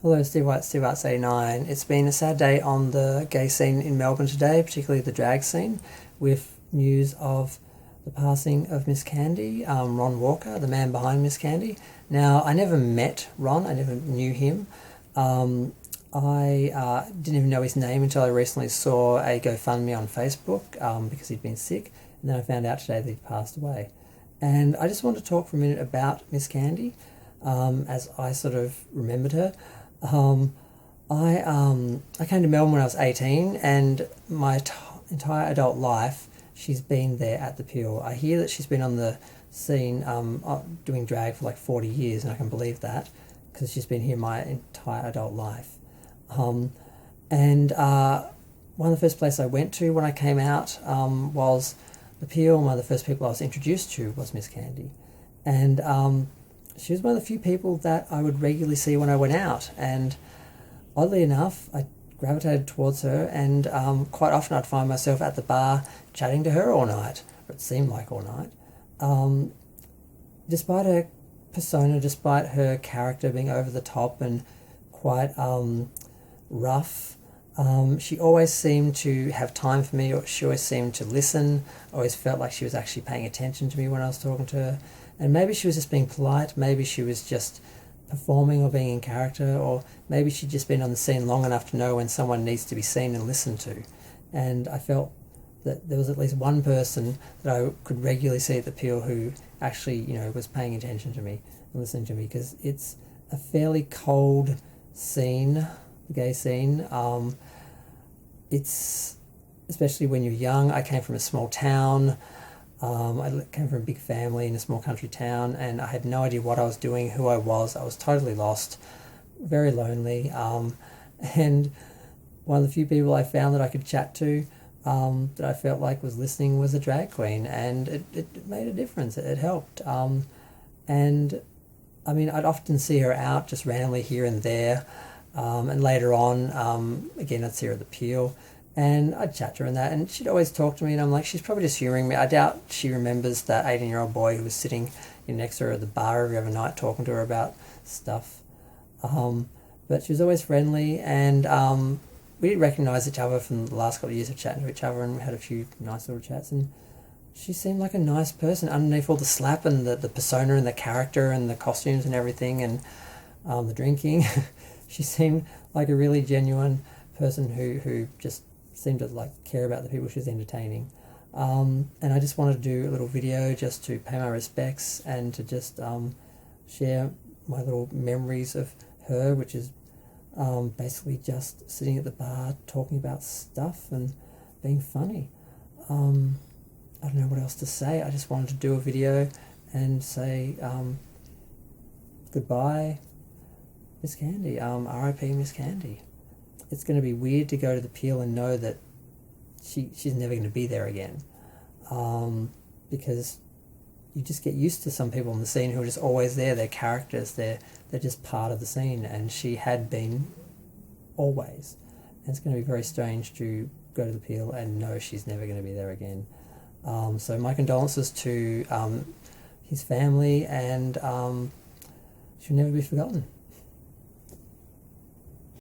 Hello, Steve White, Steve Arts 89. It's been a sad day on the gay scene in Melbourne today, particularly the drag scene, with news of the passing of Miss Candee, Ron Walker, the man behind Miss Candee. Now, I never met Ron, I never knew him. I didn't even know his name until I recently saw a GoFundMe on Facebook because he'd been sick, and then I found out today that he'd passed away. And I just want to talk for a minute about Miss Candee as I sort of remembered her. Um, I came to Melbourne when I was 18, and my entire adult life she's been there at the Peel. I hear that she's been on the scene doing drag for like 40 years, and I can believe that because she's been here my entire adult life. And one of the first places I went to when I came out was the Peel. One of the first people I was introduced to was Miss Candee, and she was one of the few people that I would regularly see when I went out, and oddly enough, I gravitated towards her, and quite often I'd find myself at the bar chatting to her all night, or it seemed like all night. Despite her persona, despite her character being over the top and quite rough, she always seemed to have time for me, or she always seemed to listen. I always felt like she was actually paying attention to me when I was talking to her. And maybe she was just being polite, maybe she was just performing or being in character, or maybe she'd just been on the scene long enough to know when someone needs to be seen and listened to. And I felt that there was at least one person that I could regularly see at the Peel who actually, was paying attention to me and listening to me, because it's a fairly cold scene, the gay scene. It's, especially when you're young, I came from a small town. I came from a big family in a small country town, and I had no idea what I was doing, who I was. I was totally lost, very lonely. And one of the few people I found that I could chat to, that I felt like was listening, was a drag queen, and it made a difference. It helped. And I mean, I'd often see her out just randomly here and there. And later on, again, I'd see her at the Peel. And I'd chat to her and that, and she'd always talk to me, and I'm like, she's probably just humouring me. I doubt she remembers that 18-year-old boy who was sitting next to her at the bar every other night talking to her about stuff. But she was always friendly, and we did recognise each other from the last couple of years of chatting to each other, and we had a few nice little chats, and she seemed like a nice person underneath all the slap and the persona and the character and the costumes and everything, and the drinking. She seemed like a really genuine person who just seemed to like care about the people she was entertaining, and I just wanted to do a little video just to pay my respects and to just share my little memories of her, which is basically just sitting at the bar talking about stuff and being funny. I don't know what else to say. I just wanted to do a video and say goodbye, Miss Candee. R.I.P. Miss Candee. It's going to be weird to go to the Peel and know that she's never going to be there again, because you just get used to some people in the scene who are just always there. They're characters. They're just part of the scene, and she had been always. And it's going to be very strange to go to the Peel and know she's never going to be there again. So my condolences to his family, and she'll never be forgotten.